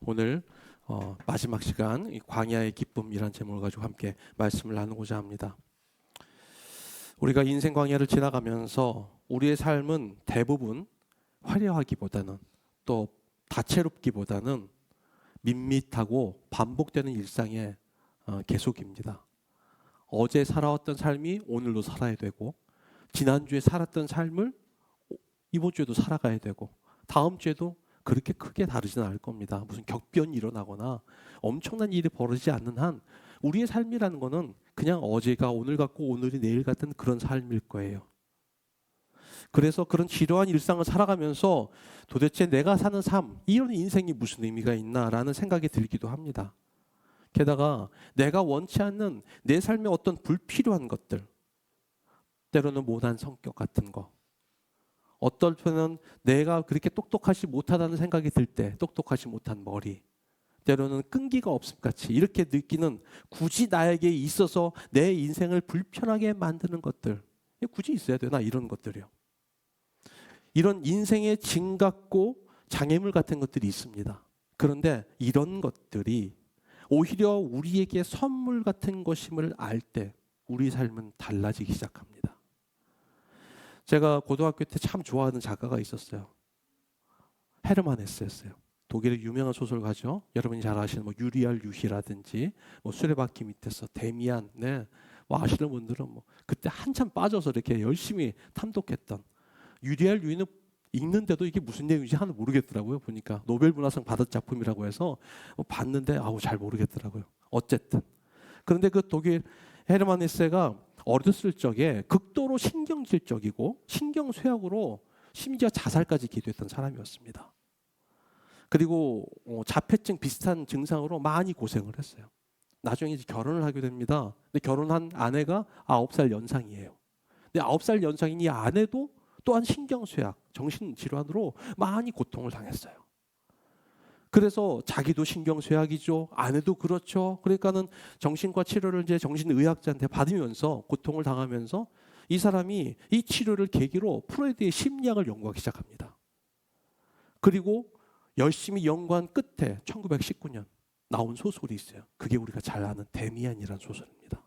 오늘 마지막 시간 이 광야의 기쁨이란 제목을 가지고 함께 말씀을 나누고자 합니다. 우리가 인생 광야를 지나가면서 우리의 삶은 대부분 화려하기보다는 또 다채롭기보다는 밋밋하고 반복되는 일상의 계속입니다. 어제 살아왔던 삶이 오늘도 살아야 되고, 지난주에 살았던 삶을 이번 주에도 살아가야 되고, 다음 주에도 그렇게 크게 다르지는 않을 겁니다. 무슨 격변이 일어나거나 엄청난 일이 벌어지지 않는 한 우리의 삶이라는 거는 그냥 어제가 오늘 같고 오늘이 내일 같은 그런 삶일 거예요. 그래서 그런 지루한 일상을 살아가면서 도대체 내가 사는 삶, 이런 인생이 무슨 의미가 있나라는 생각이 들기도 합니다. 게다가 내가 원치 않는 내 삶의 어떤 불필요한 것들, 때로는 모난 성격 같은 거, 어떨 때는 내가 그렇게 똑똑하지 못하다는 생각이 들 때 똑똑하지 못한 머리, 때로는 끈기가 없음같이 이렇게 느끼는 굳이 나에게 있어서 내 인생을 불편하게 만드는 것들, 굳이 있어야 되나 이런 것들이요. 이런 인생의 짐 같고 장애물 같은 것들이 있습니다. 그런데 이런 것들이 오히려 우리에게 선물 같은 것임을 알 때 우리 삶은 달라지기 시작합니다. 제가 고등학교 때 참 좋아하는 작가가 있었어요. 헤르만 헤세였어요. 독일의 유명한 소설가죠. 여러분이 잘 아시는 뭐 유리알 유희라든지 뭐 수레바퀴 밑에서 데미안, 네, 뭐 아시는 분들은 뭐 그때 한참 빠져서 이렇게 열심히 탐독했던 유리알 유희는 읽는데도 이게 무슨 내용인지 하나 모르겠더라고요. 보니까 노벨 문학상 받은 작품이라고 해서 봤는데 아우 잘 모르겠더라고요. 어쨌든 그런데 그 독일 헤르만 헤세가 어렸을 적에 극도로 신경질적이고 신경쇠약으로 심지어 자살까지 기도했던 사람이었습니다. 그리고 자폐증 비슷한 증상으로 많이 고생을 했어요. 나중에 이제 결혼을 하게 됩니다. 근데 결혼한 아내가 9살 연상이에요. 근데 9살 연상인 이 아내도 또한 신경쇠약, 정신질환으로 많이 고통을 당했어요. 그래서 자기도 신경쇠약이죠. 아내도 그렇죠. 그러니까는 정신과 치료를 이제 정신의학자한테 받으면서 고통을 당하면서 이 사람이 이 치료를 계기로 프로이드의 심리학을 연구하기 시작합니다. 그리고 열심히 연구한 끝에 1919년 나온 소설이 있어요. 그게 우리가 잘 아는 데미안이라는 소설입니다.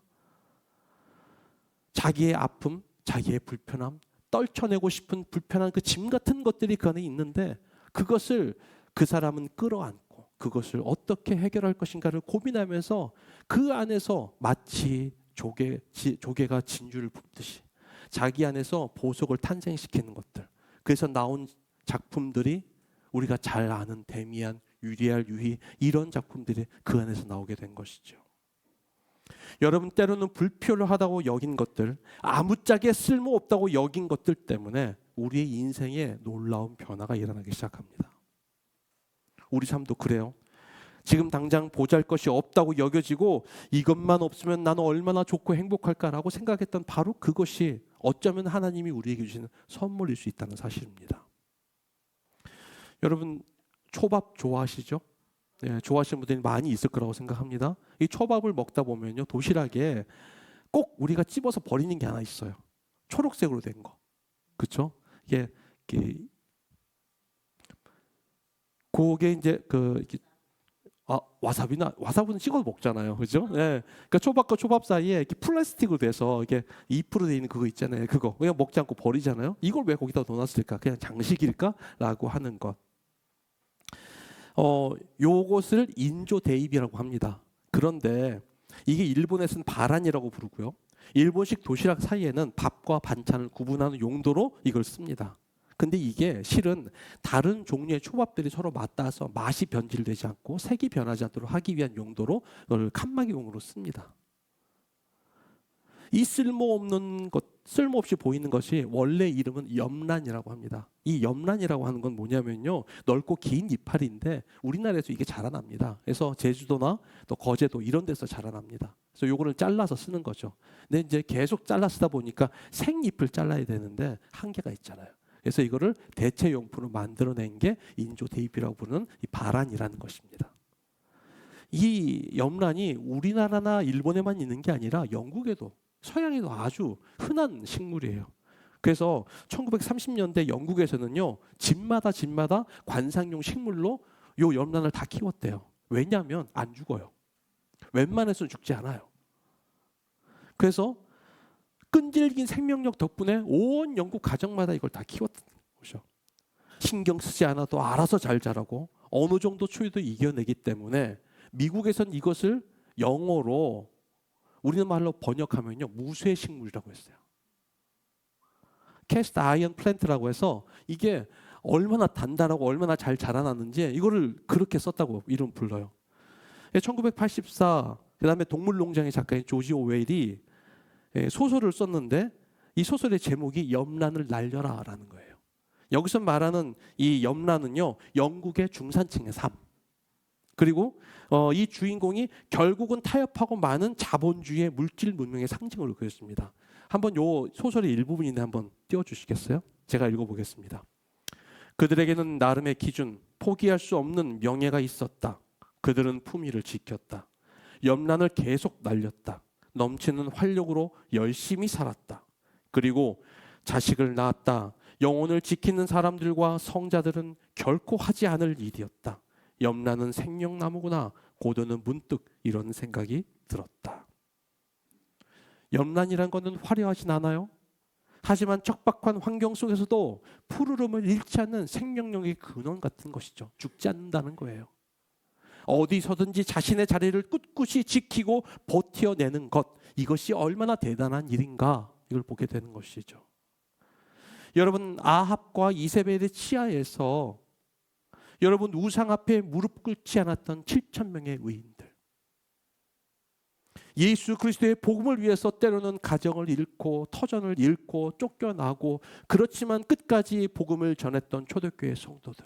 자기의 아픔, 자기의 불편함, 떨쳐내고 싶은 불편한 그 짐 같은 것들이 그 안에 있는데 그것을 그 사람은 끌어안고 그것을 어떻게 해결할 것인가를 고민하면서 그 안에서 마치 조개가 진주를 굽듯이 자기 안에서 보석을 탄생시키는 것들. 그래서 나온 작품들이 우리가 잘 아는 데미안, 유리알 유희 이런 작품들이 그 안에서 나오게 된 것이죠. 여러분 때로는 불필요하다고 여긴 것들, 아무짝에 쓸모없다고 여긴 것들 때문에 우리의 인생에 놀라운 변화가 일어나기 시작합니다. 우리 삶도 그래요. 지금 당장 보잘것이 없다고 여겨지고 이것만 없으면 나는 얼마나 좋고 행복할까라고 생각했던 바로 그것이 어쩌면 하나님이 우리에게 주시는 선물일 수 있다는 사실입니다. 여러분 초밥 좋아하시죠? 네, 좋아하시는 분들이 많이 있을 거라고 생각합니다. 이 초밥을 먹다 보면요 도시락에 꼭 우리가 찝어서 버리는 게 하나 있어요. 초록색으로 된 거, 그렇죠? 이게 그게 이제 와사비는 찍어서 먹잖아요, 그죠? 네, 그러니까 초밥과 초밥 사이에 이렇게 플라스틱으로 돼서 이게 2% 돼 있는 그거 있잖아요. 그거 그냥 먹지 않고 버리잖아요. 이걸 왜 거기다 넣어놨을까? 그냥 장식일까라고 하는 것. 요것을 인조 대입이라고 합니다. 그런데 이게 일본에서는 바란이라고 부르고요. 일본식 도시락 사이에는 밥과 반찬을 구분하는 용도로 이걸 씁니다. 근데 이게 실은 다른 종류의 초밥들이 서로 맞닿아서 맛이 변질되지 않고 색이 변하지 않도록 하기 위한 용도로 이걸 칸막이용으로 씁니다. 이 쓸모없는 것, 쓸모없이 보이는 것이 원래 이름은 염란이라고 합니다. 이 염란이라고 하는 건 뭐냐면요, 넓고 긴 이파리인데 우리나라에서 이게 자라납니다. 그래서 제주도나 또 거제도 이런 데서 자라납니다. 그래서 요거를 잘라서 쓰는 거죠. 근데 이제 계속 잘라 쓰다 보니까 생잎을 잘라야 되는데 한계가 있잖아요. 그래서 이거를 대체 용품으로 만들어낸 게 인조 대입이라고 부르는 이 바란이라는 것입니다. 이 염란이 우리나라나 일본에만 있는 게 아니라 영국에도 서양에도 아주 흔한 식물이에요. 그래서 1930년대 영국에서는요 집마다 관상용 식물로 요 염란을 다 키웠대요. 왜냐하면 안 죽어요. 웬만해서는 죽지 않아요. 그래서 끈질긴 생명력 덕분에 온 영국 가정마다 이걸 다 키웠던 거죠. 신경 쓰지 않아도 알아서 잘 자라고 어느 정도 추위도 이겨내기 때문에 미국에선 이것을 영어로 우리는 말로 번역하면요, 무쇠 식물이라고 했어요. 캐스트 아이언 플랜트라고 해서 이게 얼마나 단단하고 얼마나 잘 자라났는지 이거를 그렇게 썼다고 이름 불러요. 1984 그다음에 동물농장의 작가인 조지 오웨일이 소설을 썼는데 이 소설의 제목이 염란을 날려라라는 거예요. 여기서 말하는 이 염란은요, 영국의 중산층의 삶. 그리고 이 주인공이 결국은 타협하고 많은 자본주의의 물질 문명의 상징으로 그렸습니다. 한번 요 소설의 일부분인데 한번 띄워주시겠어요? 제가 읽어보겠습니다. 그들에게는 나름의 기준, 포기할 수 없는 명예가 있었다. 그들은 품위를 지켰다. 염란을 계속 날렸다. 넘치는 활력으로 열심히 살았다. 그리고 자식을 낳았다. 영혼을 지키는 사람들과 성자들은 결코 하지 않을 일이었다. 염란은 생명나무구나. 고도는 문득 이런 생각이 들었다. 염란이란 것은 화려하진 않아요. 하지만 척박한 환경 속에서도 푸르름을 잃지 않는 생명력의 근원 같은 것이죠. 죽지 않는다는 거예요. 어디서든지 자신의 자리를 꿋꿋이 지키고 버텨내는 것, 이것이 얼마나 대단한 일인가 이걸 보게 되는 것이죠. 여러분, 아합과 이세벨의 치하에서 여러분 우상 앞에 무릎 꿇지 않았던 7천 명의 의인들, 예수 그리스도의 복음을 위해서 때로는 가정을 잃고 터전을 잃고 쫓겨나고 그렇지만 끝까지 복음을 전했던 초대교회 성도들,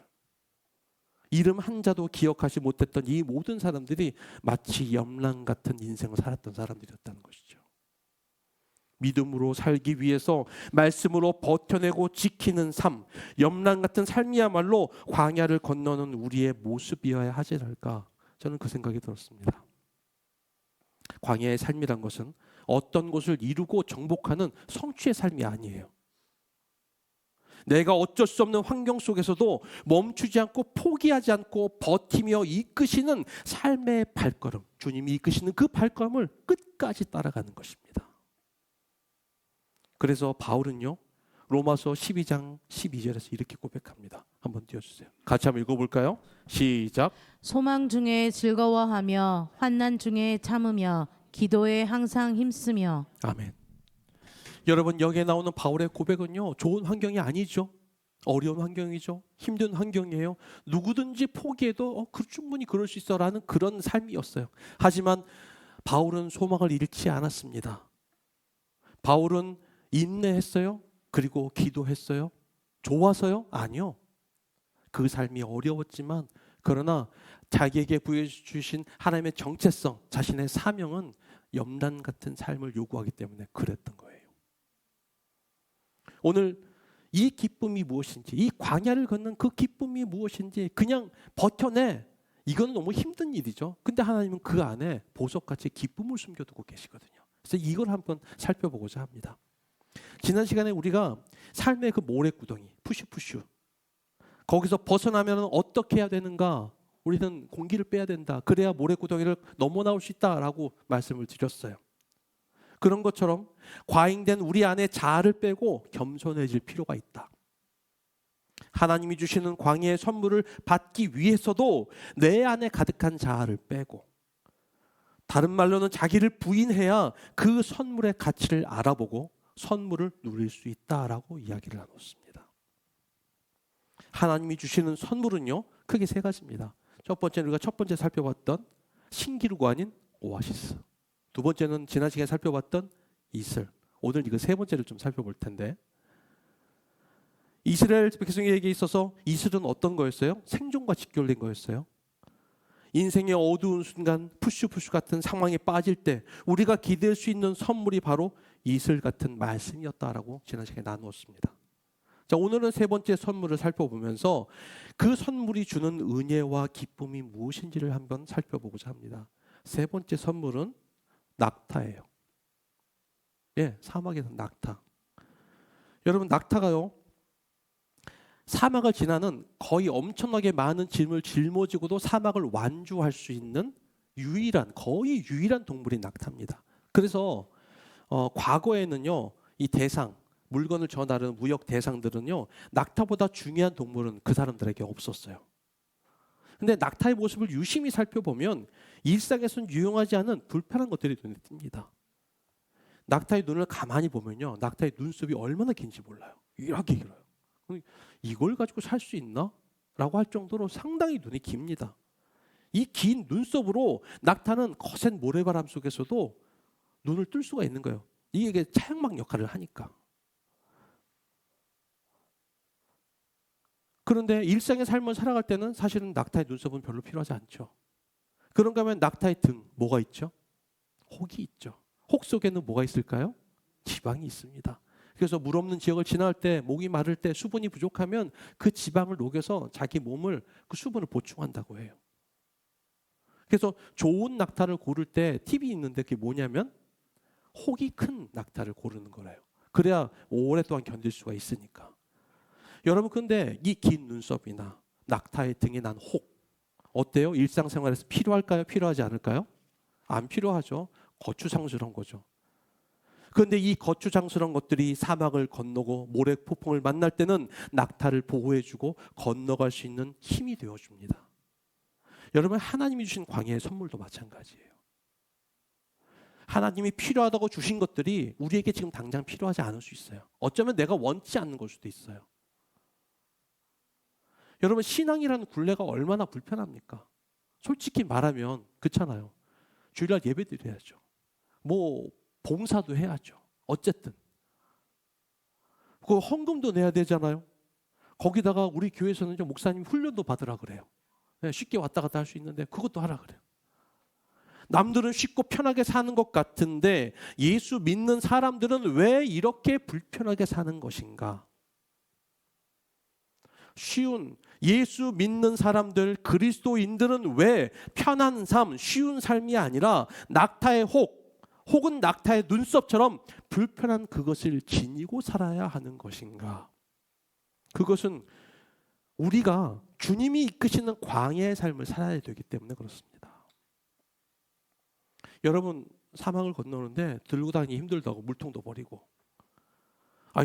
이름 한자도 기억하지 못했던 이 모든 사람들이 마치 염란 같은 인생을 살았던 사람들이었다는 것이죠. 믿음으로 살기 위해서 말씀으로 버텨내고 지키는 삶, 염란 같은 삶이야말로 광야를 건너는 우리의 모습이어야 하지 않을까, 저는 그 생각이 들었습니다. 광야의 삶이란 것은 어떤 것을 이루고 정복하는 성취의 삶이 아니에요. 내가 어쩔 수 없는 환경 속에서도 멈추지 않고 포기하지 않고 버티며 이끄시는 삶의 발걸음, 주님이 이끄시는 그 발걸음을 끝까지 따라가는 것입니다. 그래서 바울은요, 로마서 12장 12절에서 이렇게 고백합니다. 한번 띄워주세요. 같이 한번 읽어볼까요? 시작. 소망 중에 즐거워하며 환난 중에 참으며 기도에 항상 힘쓰며. 아멘. 여러분, 여기에 나오는 바울의 고백은요, 좋은 환경이 아니죠. 어려운 환경이죠. 힘든 환경이에요. 누구든지 포기해도 충분히 그럴 수 있어라는 그런 삶이었어요. 하지만 바울은 소망을 잃지 않았습니다. 바울은 인내했어요. 그리고 기도했어요. 좋아서요? 아니요. 그 삶이 어려웠지만 그러나 자기에게 부여주신 하나님의 정체성, 자신의 사명은 염란 같은 삶을 요구하기 때문에 그랬던 거예요. 오늘 이 기쁨이 무엇인지, 이 광야를 걷는 그 기쁨이 무엇인지 그냥 버텨내, 이건 너무 힘든 일이죠. 근데 하나님은 그 안에 보석같이 기쁨을 숨겨두고 계시거든요. 그래서 이걸 한번 살펴보고자 합니다. 지난 시간에 우리가 삶의 그 모래구덩이, 푸슈푸슈, 거기서 벗어나면 어떻게 해야 되는가, 우리는 공기를 빼야 된다, 그래야 모래구덩이를 넘어 나올 수 있다라고 말씀을 드렸어요. 그런 것처럼 과잉된 우리 안에 자아를 빼고 겸손해질 필요가 있다. 하나님이 주시는 광야의 선물을 받기 위해서도 내 안에 가득한 자아를 빼고, 다른 말로는 자기를 부인해야 그 선물의 가치를 알아보고 선물을 누릴 수 있다라고 이야기를 나눴습니다. 하나님이 주시는 선물은요, 크게 세 가지입니다. 첫 번째는 우리가 첫 번째 살펴봤던 신기루가 아닌 오아시스. 두 번째는 지난 시간에 살펴봤던 이슬. 오늘 이거 세 번째를 좀 살펴볼 텐데, 이스라엘 백성에게 있어서 이슬은 어떤 거였어요? 생존과 직결된 거였어요. 인생의 어두운 순간, 푸슈푸슈 같은 상황에 빠질 때 우리가 기댈 수 있는 선물이 바로 이슬 같은 말씀이었다라고 지난 시간에 나누었습니다. 자, 오늘은 세 번째 선물을 살펴보면서 그 선물이 주는 은혜와 기쁨이 무엇인지를 한번 살펴보고자 합니다. 세 번째 선물은 낙타예요. 예, 사막에서 낙타. 여러분, 낙타가요, 사막을 지나는 거의 엄청나게 많은 짐을 짊어지고도 사막을 완주할 수 있는 거의 유일한 동물이 낙타입니다. 그래서 과거에는요, 이 대상, 물건을 전하는 무역 대상들은요, 낙타보다 중요한 동물은 그 사람들에게 없었어요. 근데 낙타의 모습을 유심히 살펴보면 일상에서는 유용하지 않은 불편한 것들이 눈에 띕니다. 낙타의 눈을 가만히 보면요, 낙타의 눈썹이 얼마나 긴지 몰라요. 이렇게 길어요. 이걸 가지고 살 수 있나? 라고 할 정도로 상당히 눈이 깁니다. 이 긴 눈썹으로 낙타는 거센 모래바람 속에서도 눈을 뜰 수가 있는 거예요. 이게 차양막 역할을 하니까. 그런데 일상의 삶을 살아갈 때는 사실은 낙타의 눈썹은 별로 필요하지 않죠. 그런가 하면 낙타의 등, 뭐가 있죠? 혹이 있죠. 혹 속에는 뭐가 있을까요? 지방이 있습니다. 그래서 물 없는 지역을 지나갈 때, 목이 마를 때, 수분이 부족하면 그 지방을 녹여서 자기 몸을, 그 수분을 보충한다고 해요. 그래서 좋은 낙타를 고를 때 팁이 있는데 그게 뭐냐면 혹이 큰 낙타를 고르는 거래요. 그래야 오랫동안 견딜 수가 있으니까. 여러분, 근데 이 긴 눈썹이나 낙타의 등에 난 혹, 어때요? 일상생활에서 필요할까요? 필요하지 않을까요? 안 필요하죠. 거추장스러운 거죠. 그런데 이 거추장스러운 것들이 사막을 건너고 모래폭풍을 만날 때는 낙타를 보호해주고 건너갈 수 있는 힘이 되어줍니다. 여러분, 하나님이 주신 광야의 선물도 마찬가지예요. 하나님이 필요하다고 주신 것들이 우리에게 지금 당장 필요하지 않을 수 있어요. 어쩌면 내가 원치 않는 걸 수도 있어요. 여러분, 신앙이라는 굴레가 얼마나 불편합니까? 솔직히 말하면 그렇잖아요. 주일날 예배 드려야죠. 뭐 봉사도 해야죠. 어쨌든 그 헌금도 내야 되잖아요. 거기다가 우리 교회에서는 목사님 훈련도 받으라 그래요. 쉽게 왔다 갔다 할 수 있는데 그것도 하라 그래요. 남들은 쉽고 편하게 사는 것 같은데 예수 믿는 사람들은 왜 이렇게 불편하게 사는 것인가? 예수 믿는 사람들, 그리스도인들은 왜 편한 삶, 쉬운 삶이 아니라 낙타의 혹은 낙타의 눈썹처럼 불편한 그것을 지니고 살아야 하는 것인가? 그것은 우리가 주님이 이끄시는 광야의 삶을 살아야 되기 때문에 그렇습니다. 여러분, 사막을 건너는데 들고 다니기 힘들다고 물통도 버리고,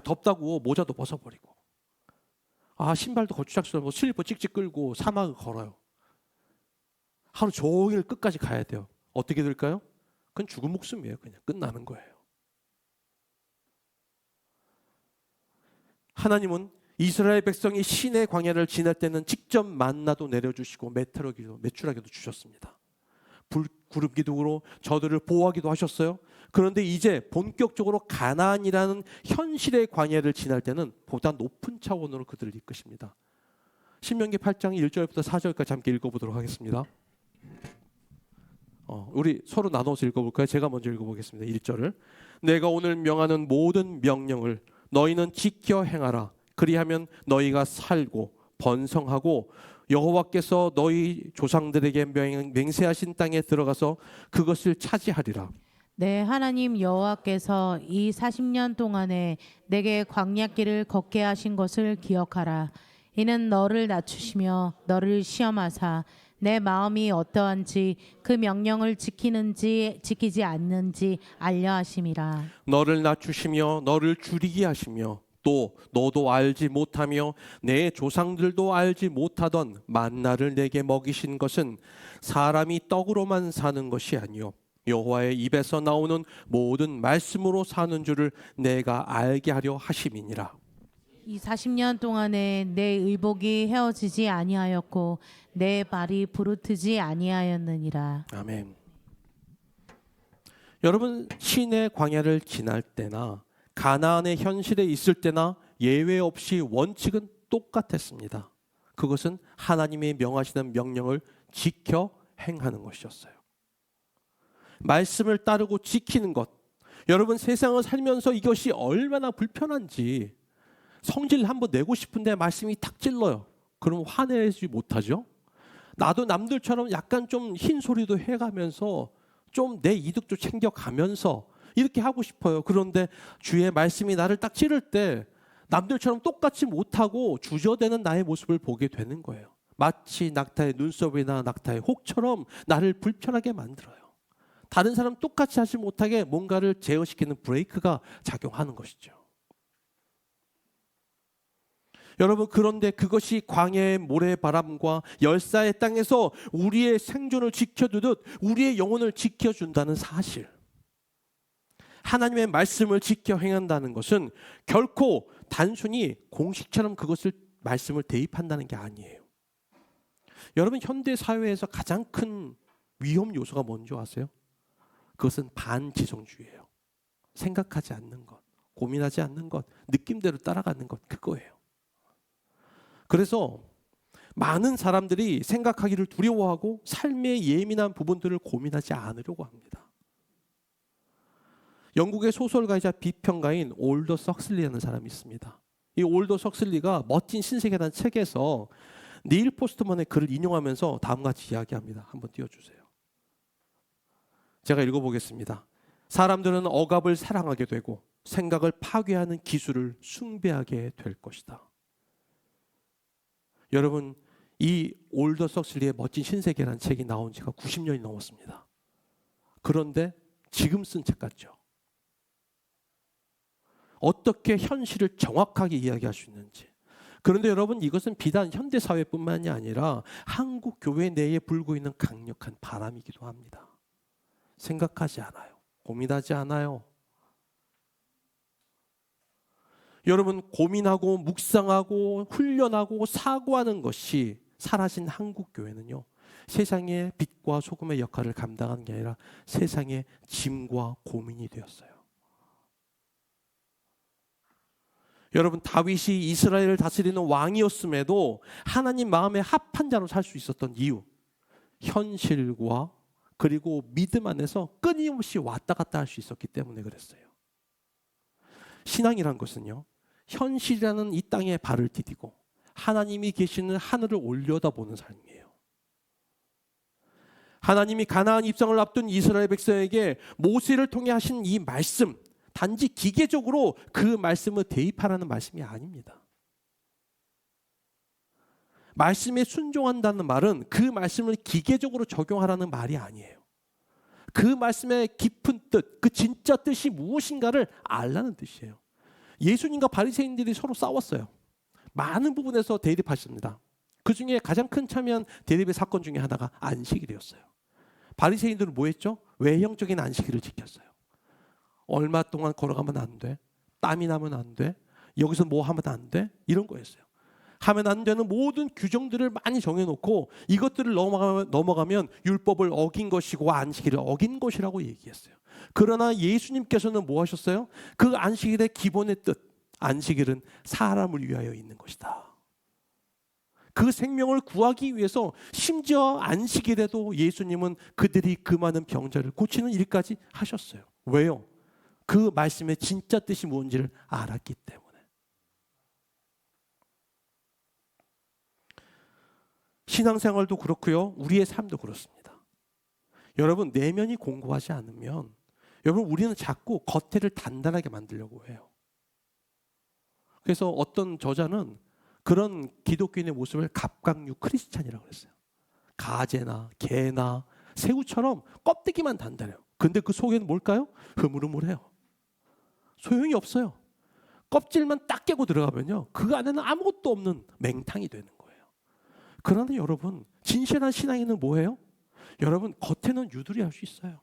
덥다고 모자도 벗어버리고, 신발도 거추장스러워 슬리퍼 찍찍 끌고 사막을 걸어요. 하루 종일 끝까지 가야 돼요. 어떻게 될까요? 그건 죽은 목숨이에요. 그냥 끝나는 거예요. 하나님은 이스라엘 백성이 시내 광야를 지날 때는 직접 만나도 내려주시고 메추라기도 주셨습니다. 구름 기둥으로 저들을 보호하기도 하셨어요. 그런데 이제 본격적으로 가나안이라는 현실의 광야를 지날 때는 보다 높은 차원으로 그들을 이끄십니다. 신명기 8장 1절부터 4절까지 함께 읽어보도록 하겠습니다. 우리 서로 나눠서 읽어볼까요? 제가 먼저 읽어보겠습니다. 1절을. 내가 오늘 명하는 모든 명령을 너희는 지켜 행하라. 그리하면 너희가 살고 번성하고 여호와께서 너희 조상들에게 맹세하신 땅에 들어가서 그것을 차지하리라. 네, 하나님 여호와께서 이 40년 동안에 내게 광야길을 걷게 하신 것을 기억하라. 이는 너를 낮추시며 너를 시험하사 내 마음이 어떠한지 그 명령을 지키는지 지키지 않는지 알려 하심이라. 너를 낮추시며 너를 줄이게 하시며 또 너도 알지 못하며 내 조상들도 알지 못하던 만나를 내게 먹이신 것은 사람이 떡으로만 사는 것이 아니요 여호와의 입에서 나오는 모든 말씀으로 사는 줄을 내가 알게 하려 하심이니라. 이 40년 동안에 내 의복이 헤어지지 아니하였고 내 발이 부르트지 아니하였느니라. 아멘. 여러분, 시내 광야를 지날 때나 가나안의 현실에 있을 때나 예외 없이 원칙은 똑같았습니다. 그것은 하나님의 명하시는 명령을 지켜 행하는 것이었어요. 말씀을 따르고 지키는 것. 여러분, 세상을 살면서 이것이 얼마나 불편한지. 성질 한번 내고 싶은데 말씀이 탁 찔러요. 그럼 화내지 못하죠. 나도 남들처럼 약간 좀 흰소리도 해가면서 좀 내 이득도 챙겨가면서 이렇게 하고 싶어요. 그런데 주의 말씀이 나를 딱 찌를 때 남들처럼 똑같이 못하고 주저되는 나의 모습을 보게 되는 거예요. 마치 낙타의 눈썹이나 낙타의 혹처럼 나를 불편하게 만들어요. 다른 사람 똑같이 하지 못하게 뭔가를 제어시키는 브레이크가 작용하는 것이죠. 여러분, 그런데 그것이 광야의 모래바람과 열사의 땅에서 우리의 생존을 지켜두듯 우리의 영혼을 지켜준다는 사실, 하나님의 말씀을 지켜 행한다는 것은 결코 단순히 공식처럼 그것을 말씀을 대입한다는 게 아니에요. 여러분, 현대 사회에서 가장 큰 위험 요소가 뭔지 아세요? 그것은 반지성주의예요. 생각하지 않는 것, 고민하지 않는 것, 느낌대로 따라가는 것, 그거예요. 그래서 많은 사람들이 생각하기를 두려워하고 삶의 예민한 부분들을 고민하지 않으려고 합니다. 영국의 소설가이자 비평가인 올더 석슬리라는 사람이 있습니다. 이 올더 석슬리가 멋진 신세계라는 책에서 닐 포스트먼의 글을 인용하면서 다음과 같이 이야기합니다. 한번 띄워주세요. 제가 읽어보겠습니다. 사람들은 억압을 사랑하게 되고 생각을 파괴하는 기술을 숭배하게 될 것이다. 여러분, 이 올더 석슬리의 멋진 신세계라는 책이 나온 지가 90년이 넘었습니다. 그런데 지금 쓴 책 같죠? 어떻게 현실을 정확하게 이야기할 수 있는지. 그런데 여러분, 이것은 비단 현대사회뿐만이 아니라 한국 교회 내에 불고 있는 강력한 바람이기도 합니다. 생각하지 않아요. 고민하지 않아요. 여러분, 고민하고 묵상하고 훈련하고 사고하는 것이 사라진 한국 교회는요, 세상의 빛과 소금의 역할을 감당하는 게 아니라 세상의 짐과 고민이 되었어요. 여러분, 다윗이 이스라엘을 다스리는 왕이었음에도 하나님 마음에 합한 자로 살 수 있었던 이유, 현실과 그리고 믿음 안에서 끊임없이 왔다 갔다 할 수 있었기 때문에 그랬어요. 신앙이란 것은요, 현실이라는 이 땅에 발을 디디고 하나님이 계시는 하늘을 올려다보는 삶이에요. 하나님이 가나안 입성을 앞둔 이스라엘 백성에게 모세를 통해 하신 이 말씀, 단지 기계적으로 그 말씀을 대입하라는 말씀이 아닙니다. 말씀에 순종한다는 말은 그 말씀을 기계적으로 적용하라는 말이 아니에요. 그 말씀의 깊은 뜻, 그 진짜 뜻이 무엇인가를 알라는 뜻이에요. 예수님과 바리새인들이 서로 싸웠어요. 많은 부분에서 대립하십니다. 그 중에 가장 큰 참여한 대립의 사건 중에 하나가 안식일이었어요. 바리새인들은 뭐 했죠? 외형적인 안식일을 지켰어요. 얼마 동안 걸어가면 안 돼. 땀이 나면 안 돼. 여기서 뭐 하면 안 돼. 이런 거였어요. 하면 안 되는 모든 규정들을 많이 정해놓고 이것들을 넘어가면 율법을 어긴 것이고 안식일을 어긴 것이라고 얘기했어요. 그러나 예수님께서는 뭐 하셨어요? 그 안식일의 기본의 뜻, 안식일은 사람을 위하여 있는 것이다. 그 생명을 구하기 위해서 심지어 안식일에도 예수님은 그들이 그 많은 병자를 고치는 일까지 하셨어요. 왜요? 그 말씀의 진짜 뜻이 뭔지를 알았기 때문에. 신앙생활도 그렇고요. 우리의 삶도 그렇습니다. 여러분, 내면이 공고하지 않으면 여러분, 우리는 자꾸 겉에를 단단하게 만들려고 해요. 그래서 어떤 저자는 그런 기독교인의 모습을 갑각류 크리스찬이라고 했어요. 가재나 개나 새우처럼 껍데기만 단단해요. 근데 그 속에는 뭘까요? 흐물흐물해요. 소용이 없어요. 껍질만 딱 깨고 들어가면요, 그 안에는 아무것도 없는 맹탕이 되는 거예요. 그러나 여러분, 진실한 신앙인은 뭐예요? 여러분, 겉에는 유두리 할 수 있어요.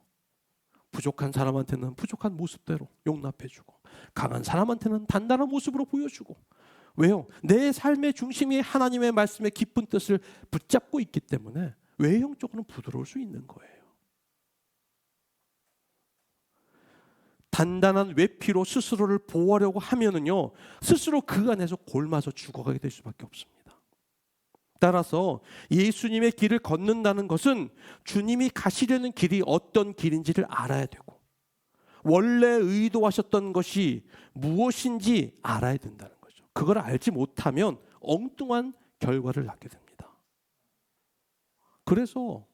부족한 사람한테는 부족한 모습대로 용납해주고, 강한 사람한테는 단단한 모습으로 보여주고. 왜요? 내 삶의 중심이 하나님의 말씀의 깊은 뜻을 붙잡고 있기 때문에 외형적으로는 부드러울 수 있는 거예요. 단단한 외피로 스스로를 보호하려고 하면은요, 스스로 그 안에서 골마서 죽어가게 될 수밖에 없습니다. 따라서 예수님의 길을 걷는다는 것은 주님이 가시려는 길이 어떤 길인지를 알아야 되고, 원래 의도하셨던 것이 무엇인지 알아야 된다는 거죠. 그걸 알지 못하면 엉뚱한 결과를 낳게 됩니다. 그래서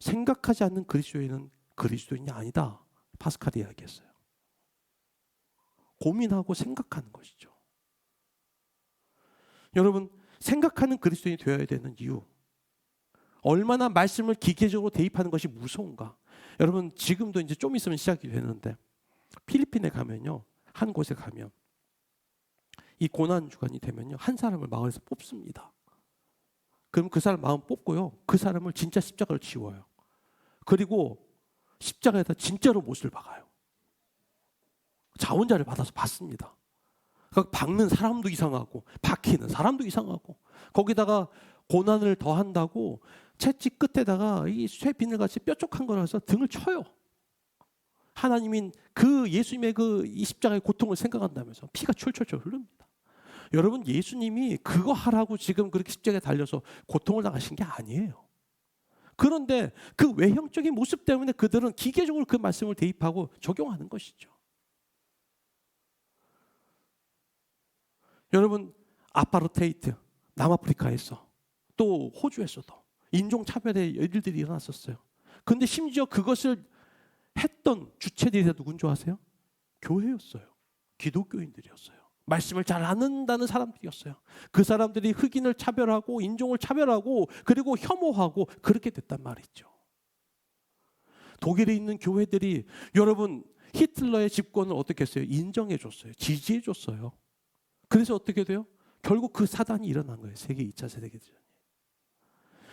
생각하지 않는 그리스도인은 그리스도인이 아니다, 파스칼이 이야기했어요. 고민하고 생각하는 것이죠. 여러분, 생각하는 그리스도인이 되어야 되는 이유, 얼마나 말씀을 기계적으로 대입하는 것이 무서운가. 여러분, 지금도 이제 좀 있으면 시작이 되는데 필리핀에 가면요, 한 곳에 가면 이 고난 주간이 되면요, 한 사람을 마을에서 뽑습니다. 그럼 그 사람 마음 뽑고요, 그 사람을 진짜 십자가를 지워요. 그리고 십자가에다 진짜로 못을 박아요. 자원자를 받아서 받습니다. 그 박는 사람도 이상하고 박히는 사람도 이상하고, 거기다가 고난을 더한다고 채찍 끝에다가 이 쇠 비늘같이 뾰족한 거라서 등을 쳐요. 하나님인 그 예수님의 그 이 십자가의 고통을 생각한다면서 피가 철철철 흐릅니다. 여러분, 예수님이 그거 하라고 지금 그렇게 십자가에 달려서 고통을 당하신 게 아니에요. 그런데 그 외형적인 모습 때문에 그들은 기계적으로 그 말씀을 대입하고 적용하는 것이죠. 여러분, 아파르테이트, 남아프리카에서 또 호주에서도 인종차별의 일들이 일어났었어요. 그런데 심지어 그것을 했던 주체들이 누군 줄 아세요? 교회였어요. 기독교인들이었어요. 말씀을 잘 안는다는 사람들이었어요. 그 사람들이 흑인을 차별하고 인종을 차별하고 그리고 혐오하고 그렇게 됐단 말이죠. 독일에 있는 교회들이, 여러분, 히틀러의 집권을 어떻게 했어요? 인정해 줬어요. 지지해 줬어요. 그래서 어떻게 돼요? 결국 그 사단이 일어난 거예요. 세계 2차 세계대전이.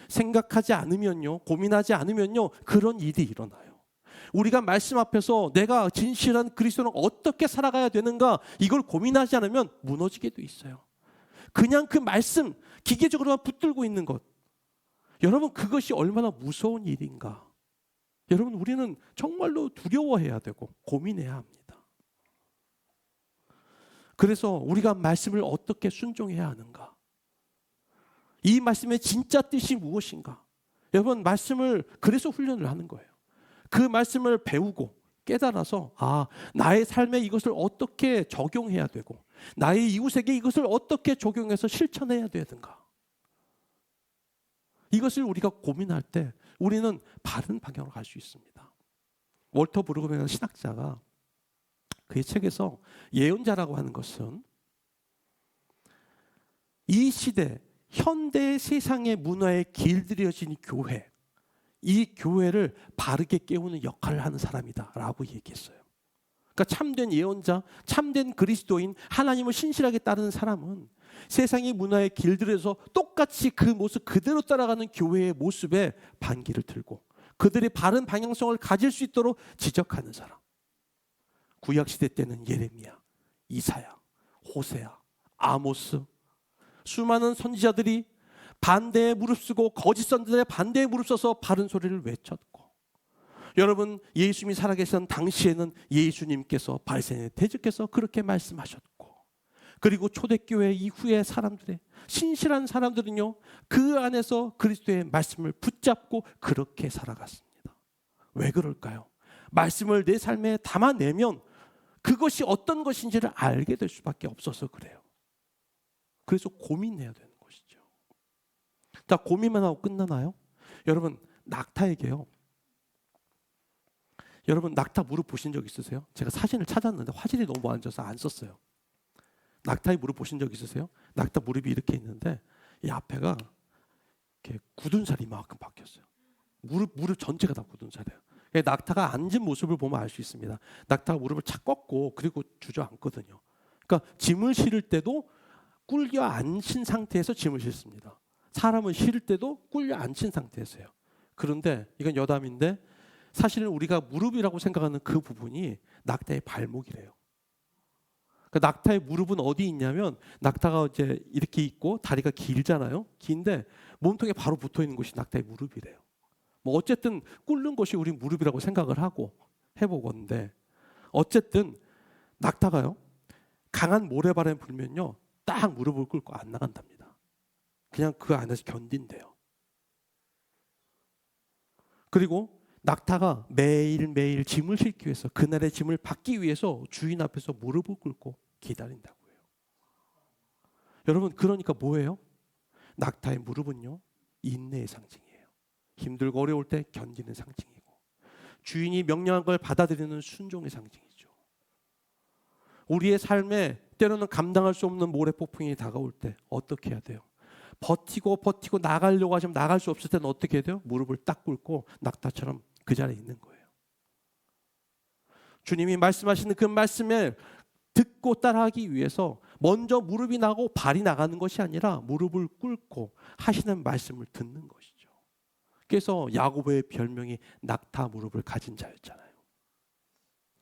생각하지 않으면요, 고민하지 않으면요, 그런 일이 일어나요. 우리가 말씀 앞에서 내가 진실한 그리스도는 어떻게 살아가야 되는가, 이걸 고민하지 않으면 무너지게 돼 있어요. 그냥 그 말씀 기계적으로만 붙들고 있는 것, 여러분, 그것이 얼마나 무서운 일인가. 여러분, 우리는 정말로 두려워해야 되고 고민해야 합니다. 그래서 우리가 말씀을 어떻게 순종해야 하는가, 이 말씀의 진짜 뜻이 무엇인가. 여러분, 말씀을 그래서 훈련을 하는 거예요. 그 말씀을 배우고 깨달아서, 나의 삶에 이것을 어떻게 적용해야 되고 나의 이웃에게 이것을 어떻게 적용해서 실천해야 되는가. 이것을 우리가 고민할 때 우리는 바른 방향으로 갈 수 있습니다. 월터 브루그맨 신학자가 그의 책에서 예언자라고 하는 것은 이 시대 현대 세상의 문화에 길들여진 교회, 이 교회를 바르게 깨우는 역할을 하는 사람이다라고 얘기했어요. 그러니까 참된 예언자, 참된 그리스도인, 하나님을 신실하게 따르는 사람은 세상의 문화에 길들여서 똑같이 그 모습 그대로 따라가는 교회의 모습에 반기를 들고 그들의 바른 방향성을 가질 수 있도록 지적하는 사람. 구약시대 때는 예레미야, 이사야, 호세아, 아모스, 수많은 선지자들이 반대에 무릅쓰고 거짓 선지자의 반대에 무릅써서 바른 소리를 외쳤고, 여러분, 예수님이 살아계신 당시에는 예수님께서 바리새인에 대적해서 그렇게 말씀하셨고, 그리고 초대교회 이후의 사람들의 신실한 사람들은요, 그 안에서 그리스도의 말씀을 붙잡고 그렇게 살아갔습니다. 왜 그럴까요? 말씀을 내 삶에 담아내면 그것이 어떤 것인지를 알게 될 수밖에 없어서 그래요. 그래서 고민해야 되는 것이죠. 자, 고민만 하고 끝나나요? 여러분, 낙타에게요, 여러분, 낙타 무릎 보신 적 있으세요? 제가 사진을 찾았는데 화질이 너무 안 좋아서 안 썼어요. 낙타의 무릎 보신 적 있으세요? 낙타 무릎이 이렇게 있는데 이 앞에가 이렇게 굳은 살이 이만큼 박혔어요. 무릎 전체가 다 굳은 살이에요. 낙타가 앉은 모습을 보면 알 수 있습니다. 낙타가 무릎을 착 꺾고 그리고 주저앉거든요. 그러니까 짐을 실을 때도 꿀려 앉힌 상태에서 짐을 싣습니다. 사람은 실을 때도 꿀려 앉힌 상태에서요. 그런데 이건 여담인데 사실은 우리가 무릎이라고 생각하는 그 부분이 낙타의 발목이래요. 그 낙타의 무릎은 어디 있냐면, 낙타가 이제 이렇게 있고 다리가 길잖아요. 긴데 몸통에 바로 붙어 있는 곳이 낙타의 무릎이래요. 뭐 어쨌든 꿇는 것이 우리 무릎이라고 생각을 하고 해보건데, 어쨌든 낙타가요, 강한 모래바람이 불면요, 딱 무릎을 꿇고 안 나간답니다. 그냥 그 안에서 견딘대요. 그리고 낙타가 매일매일 짐을 싣기 위해서, 그날의 짐을 받기 위해서 주인 앞에서 무릎을 꿇고 기다린다고 해요. 여러분, 그러니까 뭐예요? 낙타의 무릎은요, 인내의 상징이에요. 힘들고 어려울 때 견디는 상징이고, 주인이 명령한 걸 받아들이는 순종의 상징이죠. 우리의 삶에 때로는 감당할 수 없는 모래폭풍이 다가올 때 어떻게 해야 돼요? 버티고 나가려고 하지만 나갈 수 없을 때는 어떻게 해야 돼요? 무릎을 딱 꿇고 낙타처럼 그 자리에 있는 거예요. 주님이 말씀하시는 그 말씀을 듣고 따라하기 위해서 먼저 무릎이 나고 발이 나가는 것이 아니라 무릎을 꿇고 하시는 말씀을 듣는 것이죠. 그래서 야고보의 별명이 낙타 무릎을 가진 자였잖아요.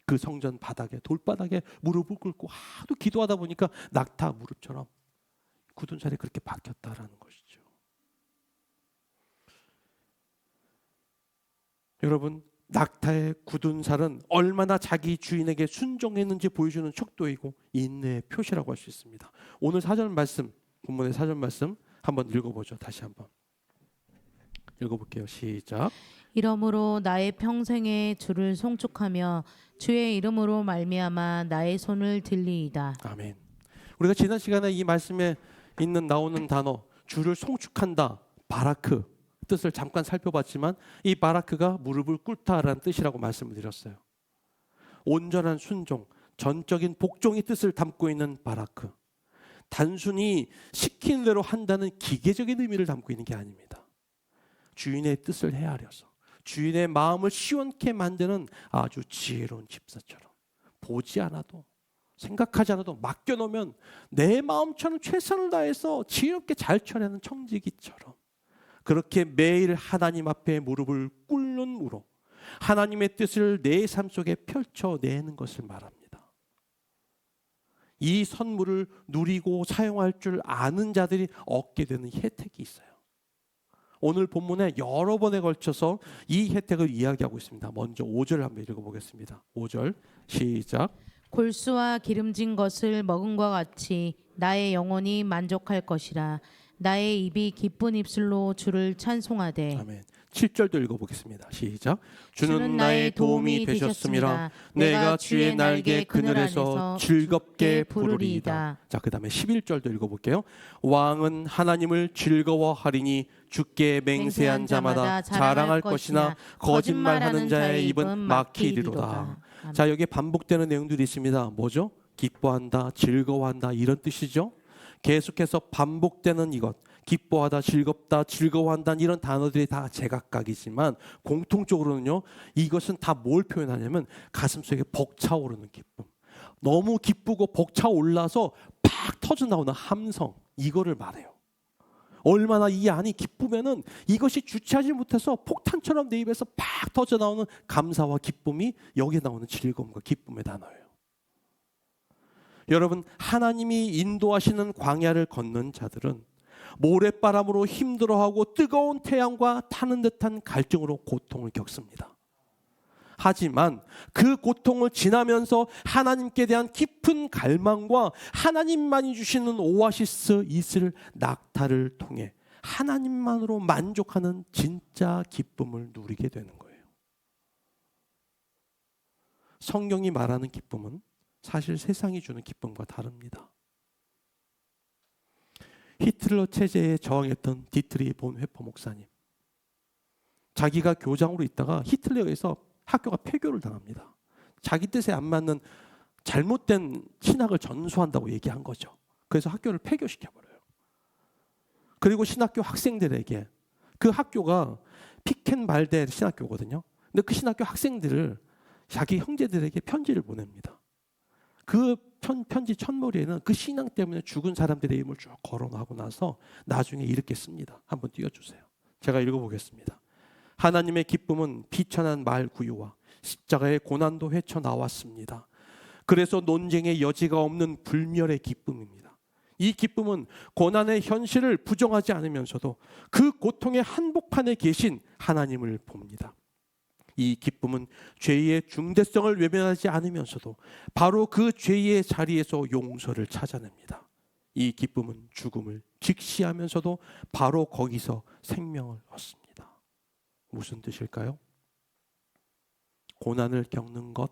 그 성전 바닥에 돌바닥에 무릎을 꿇고 하도 기도하다 보니까 낙타 무릎처럼 굳은 살이 그렇게 바뀌었다라는 것이죠. 여러분, 낙타의 굳은 살은 얼마나 자기 주인에게 순종했는지 보여주는 척도이고 인내의 표시라고 할 수 있습니다. 오늘 사전 말씀, 본문의 사전 말씀 한번 읽어보죠. 다시 한번 읽어볼게요. 시작. 이러므로 나의 평생에 주를 송축하며 주의 이름으로 말미암아 나의 손을 들리이다. 아멘. 우리가 지난 시간에 이 말씀에 나오는 단어 주를 송축한다, 바라크 뜻을 잠깐 살펴봤지만 이 바라크가 무릎을 꿇다라는 뜻이라고 말씀을 드렸어요. 온전한 순종, 전적인 복종의 뜻을 담고 있는 바라크. 단순히 시키는 대로 한다는 기계적인 의미를 담고 있는 게 아닙니다. 주인의 뜻을 헤아려서 주인의 마음을 시원케 만드는 아주 지혜로운 집사처럼 보지 않아도 생각하지 않아도 맡겨놓으면 내 마음처럼 최선을 다해서 지혜롭게 잘 처리하는 청지기처럼 그렇게 매일 하나님 앞에 무릎을 꿇는으로 하나님의 뜻을 내 삶 속에 펼쳐내는 것을 말합니다. 이 선물을 누리고 사용할 줄 아는 자들이 얻게 되는 혜택이 있어요. 오늘 본문에 여러 번에 걸쳐서 이 혜택을 이야기하고 있습니다. 먼저 5절 한번 읽어보겠습니다. 5절 시작. 골수와 기름진 것을 먹음과 같이 나의 영혼이 만족할 것이라. 나의 입이 기쁜 입술로 주를 찬송하되. 아멘. 7절도 읽어보겠습니다. 시작. 주는 나의 도움이 되셨음이라. 내가 주의 날개 그늘에서 즐겁게 부르리이다. 자, 그 다음에 11절도 읽어볼게요. 왕은 하나님을 즐거워하리니 주께 맹세한 자마다 자랑할 것이나 거짓말하는 자의 입은 막히리로다. 자, 여기에 반복되는 내용들이 있습니다. 뭐죠? 기뻐한다, 즐거워한다 이런 뜻이죠. 계속해서 반복되는 이것, 기뻐하다, 즐겁다, 즐거워한다 이런 단어들이 다 제각각이지만 공통적으로는요, 이것은 다 뭘 표현하냐면 가슴속에 벅차오르는 기쁨, 너무 기쁘고 벅차올라서 팍 터져나오는 함성, 이거를 말해요. 얼마나 이 안이 기쁘면은 이것이 주체하지 못해서 폭탄처럼 내 입에서 팍 터져나오는 감사와 기쁨이 여기에 나오는 즐거움과 기쁨의 단어예요. 여러분, 하나님이 인도하시는 광야를 걷는 자들은 모래바람으로 힘들어하고 뜨거운 태양과 타는 듯한 갈증으로 고통을 겪습니다. 하지만 그 고통을 지나면서 하나님께 대한 깊은 갈망과 하나님만이 주시는 오아시스 이슬 낙타를 통해 하나님만으로 만족하는 진짜 기쁨을 누리게 되는 거예요. 성경이 말하는 기쁨은 사실 세상이 주는 기쁨과 다릅니다. 히틀러 체제에 저항했던 디트리 본 회퍼 목사님, 자기가 교장으로 있다가 히틀러에 의해서 학교가 폐교를 당합니다. 자기 뜻에 안 맞는 잘못된 신학을 전수한다고 얘기한 거죠. 그래서 학교를 폐교시켜버려요. 그리고 신학교 학생들에게, 그 학교가 피켄발데 신학교거든요. 근데 그 신학교 학생들을 자기 형제들에게 편지를 보냅니다. 그 편지 첫머리에는 그 신앙 때문에 죽은 사람들의 이름을 쭉 거론하고 나서 나중에 이렇게 씁니다. 한번 띄워주세요. 제가 읽어보겠습니다. 하나님의 기쁨은 비천한 말 구유와 십자가의 고난도 헤쳐나왔습니다. 그래서 논쟁의 여지가 없는 불멸의 기쁨입니다. 이 기쁨은 고난의 현실을 부정하지 않으면서도 그 고통의 한복판에 계신 하나님을 봅니다. 이 기쁨은 죄의 중대성을 외면하지 않으면서도 바로 그 죄의 자리에서 용서를 찾아냅니다. 이 기쁨은 죽음을 직시하면서도 바로 거기서 생명을 얻습니다. 무슨 뜻일까요? 고난을 겪는 것,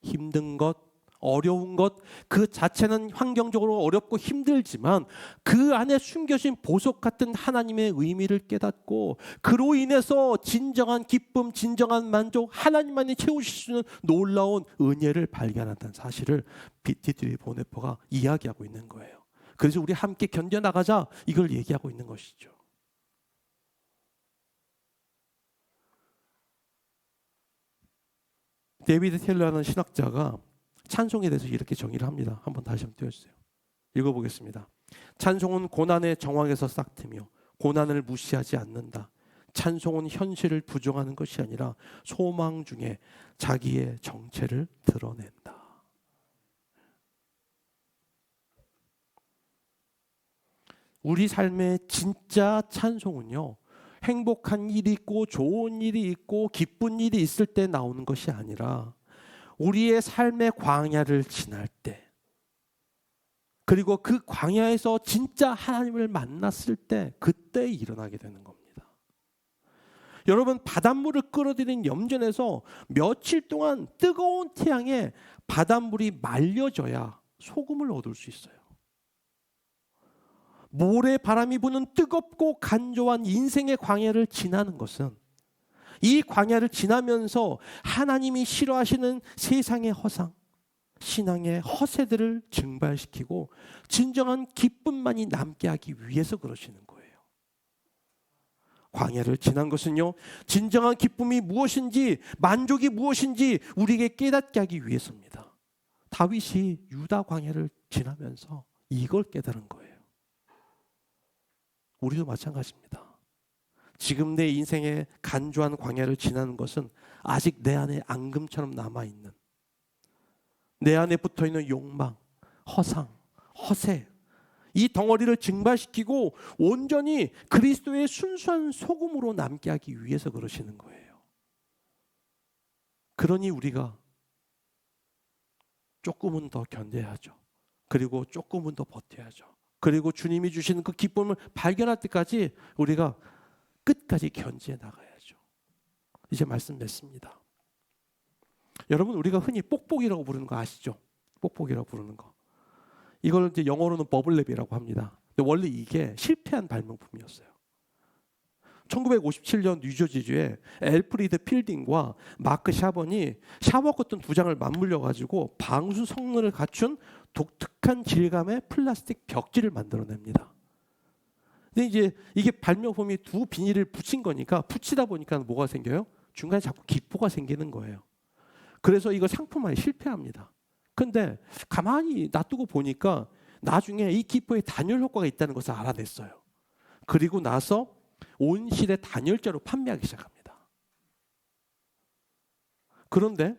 힘든 것, 어려운 것 그 자체는 환경적으로 어렵고 힘들지만 그 안에 숨겨진 보석 같은 하나님의 의미를 깨닫고 그로 인해서 진정한 기쁨, 진정한 만족, 하나님만이 채우실 수 있는 놀라운 은혜를 발견한다는 사실을 디트리 보네퍼가 이야기하고 있는 거예요. 그래서 우리 함께 견뎌나가자, 이걸 얘기하고 있는 것이죠. 데이비드 텔러라는 신학자가 찬송에 대해서 이렇게 정의를 합니다. 한번 다시 한번 띄워주세요. 읽어보겠습니다. 찬송은 고난의 정황에서 싹트며 고난을 무시하지 않는다. 찬송은 현실을 부정하는 것이 아니라 소망 중에 자기의 정체를 드러낸다. 우리 삶의 진짜 찬송은요, 행복한 일이 있고 좋은 일이 있고 기쁜 일이 있을 때 나오는 것이 아니라 우리의 삶의 광야를 지날 때, 그리고 그 광야에서 진짜 하나님을 만났을 때, 그때 일어나게 되는 겁니다. 여러분, 바닷물을 끌어들인 염전에서 며칠 동안 뜨거운 태양에 바닷물이 말려져야 소금을 얻을 수 있어요. 모래 바람이 부는 뜨겁고 간조한 인생의 광야를 지나는 것은, 이 광야를 지나면서 하나님이 싫어하시는 세상의 허상, 신앙의 허세들을 증발시키고 진정한 기쁨만이 남게 하기 위해서 그러시는 거예요. 광야를 지난 것은요, 진정한 기쁨이 무엇인지, 만족이 무엇인지 우리에게 깨닫게 하기 위해서입니다. 다윗이 유다 광야를 지나면서 이걸 깨달은 거예요. 우리도 마찬가지입니다. 지금 내 인생의 간조한 광야를 지나는 것은 아직 내 안에 앙금처럼 남아있는, 내 안에 붙어있는 욕망, 허상, 허세, 이 덩어리를 증발시키고 온전히 그리스도의 순수한 소금으로 남게 하기 위해서 그러시는 거예요. 그러니 우리가 조금은 더 견뎌야죠. 그리고 조금은 더 버텨야죠. 그리고 주님이 주시는 그 기쁨을 발견할 때까지 우리가 끝까지 견지해 나가야죠. 이제 말씀 맺습니다. 여러분, 우리가 흔히 뽁뽁이라고 부르는 거 아시죠? 뽁뽁이라고 부르는 거. 이걸 이제 영어로는 버블랩이라고 합니다. 근데 원래 이게 실패한 발명품이었어요. 1957년 뉴저지주에 엘프리드 필딩과 마크 샤번이 샤워 커튼 두 장을 맞물려 가지고 방수 성능을 갖춘 독특한 질감의 플라스틱 벽지를 만들어냅니다. 근데 이제 이게 발명품이 두 비닐을 붙인 거니까, 붙이다 보니까 뭐가 생겨요? 중간에 자꾸 기포가 생기는 거예요. 그래서 이거 상품화에 실패합니다. 근데 가만히 놔두고 보니까 나중에 이 기포에 단열 효과가 있다는 것을 알아냈어요. 그리고 나서 온실에 단열재로 판매하기 시작합니다. 그런데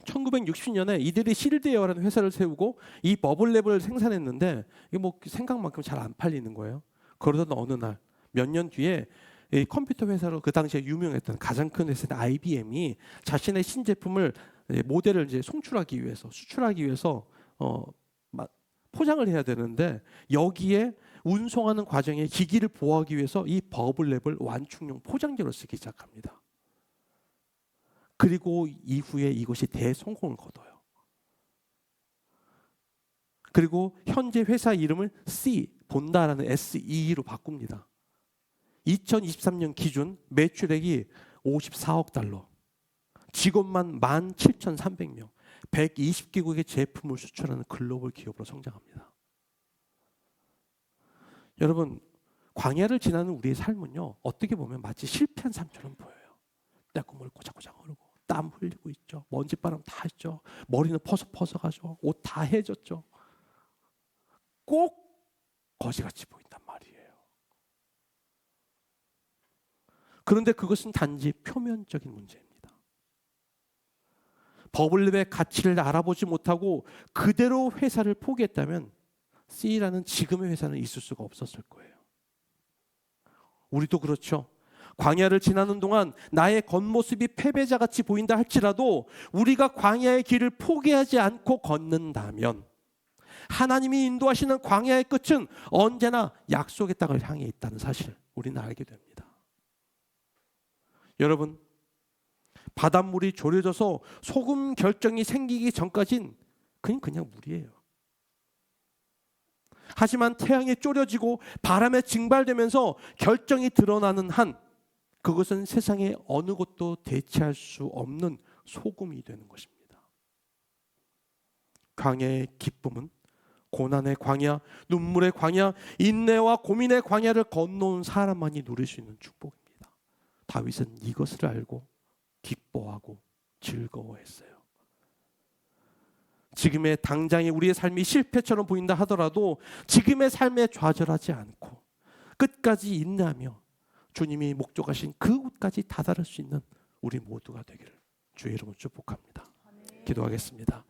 1960년에 이들이 실드웨어라는 회사를 세우고 이 버블랩을 생산했는데 이게 뭐 생각만큼 잘 안 팔리는 거예요. 그러던 어느 날, 몇 년 뒤에 이 컴퓨터 회사로 그 당시에 유명했던 가장 큰 회사인 IBM이 자신의 신제품을 모델을 이제 송출하기 위해서, 수출하기 위해서 포장을 해야 되는데, 여기에 운송하는 과정에 기기를 보호하기 위해서 이 버블랩을 완충용 포장재로 쓰기 시작합니다. 그리고 이후에 이것이 대성공을 거둬요. 그리고 현재 회사 이름을 본다라는 SE로 바꿉니다. 2023년 기준 매출액이 54억 달러, 직원만 17,300명, 120개국의 제품을 수출하는 글로벌 기업으로 성장합니다. 여러분, 광야를 지나는 우리의 삶은요, 어떻게 보면 마치 실패한 삶처럼 보여요. 떼구멍을 꼬작꼬작 흐르고 땀 흘리고 있죠. 먼지바람 다 있죠. 머리는 퍼석퍼석하죠. 옷 다 해졌죠. 꼭 거지같이 보인단 말이에요. 그런데 그것은 단지 표면적인 문제입니다. 버블랩의 가치를 알아보지 못하고 그대로 회사를 포기했다면 C라는 지금의 회사는 있을 수가 없었을 거예요. 우리도 그렇죠. 광야를 지나는 동안 나의 겉모습이 패배자같이 보인다 할지라도 우리가 광야의 길을 포기하지 않고 걷는다면 하나님이 인도하시는 광야의 끝은 언제나 약속의 땅을 향해 있다는 사실, 우리는 알게 됩니다. 여러분, 바닷물이 졸여져서 소금 결정이 생기기 전까진 그냥 물이에요. 하지만 태양에 졸여지고 바람에 증발되면서 결정이 드러나는 한 그것은 세상의 어느 것도 대체할 수 없는 소금이 되는 것입니다. 광야의 기쁨은 고난의 광야, 눈물의 광야, 인내와 고민의 광야를 건너온 사람만이 누릴 수 있는 축복입니다. 다윗은 이것을 알고 기뻐하고 즐거워했어요. 지금의 당장의 우리의 삶이 실패처럼 보인다 하더라도 지금의 삶에 좌절하지 않고 끝까지 인내하며 주님이 목적하신 그곳까지 다다를 수 있는 우리 모두가 되기를 주의 이름으로 축복합니다. 기도하겠습니다.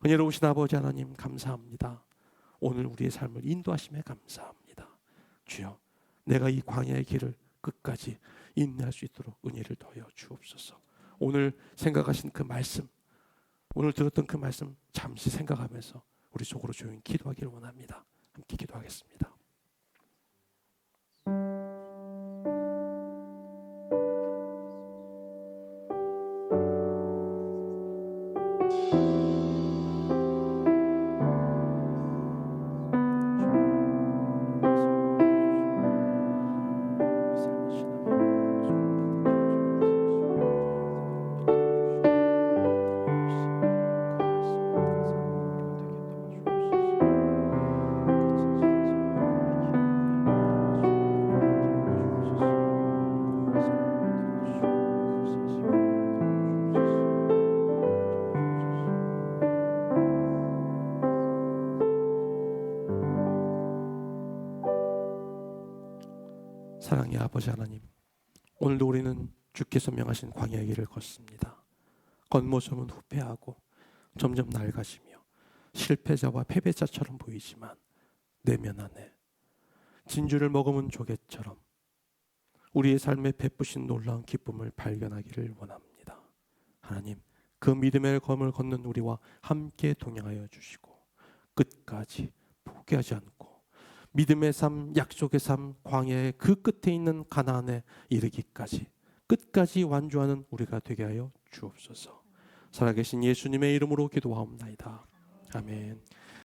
은혜로우신 아버지 하나님 감사합니다. 오늘 우리의 삶을 인도하심에 감사합니다. 주여, 내가 이 광야의 길을 끝까지 인내할 수 있도록 은혜를 더하여 주옵소서. 오늘 생각하신 그 말씀, 오늘 들었던 그 말씀 잠시 생각하면서 우리 속으로 조용히 기도하기를 원합니다. 함께 기도하겠습니다. 사랑의 아버지 하나님, 오늘도 우리는 주께서 명하신 광야의 길을 걷습니다. 겉모습은 후패하고 점점 낡아지며 실패자와 패배자처럼 보이지만 내면 안에 진주를 머금은 조개처럼 우리의 삶에 베푸신 놀라운 기쁨을 발견하기를 원합니다. 하나님, 그 믿음의 검을 걷는 우리와 함께 동행하여 주시고 끝까지 포기하지 않고 믿음의 삶, 약속의 삶, 광야의 그 끝에 있는 가나안에 이르기까지 끝까지 완주하는 우리가 되게 하여 주옵소서. 살아계신 예수님의 이름으로 기도하옵나이다. 아멘.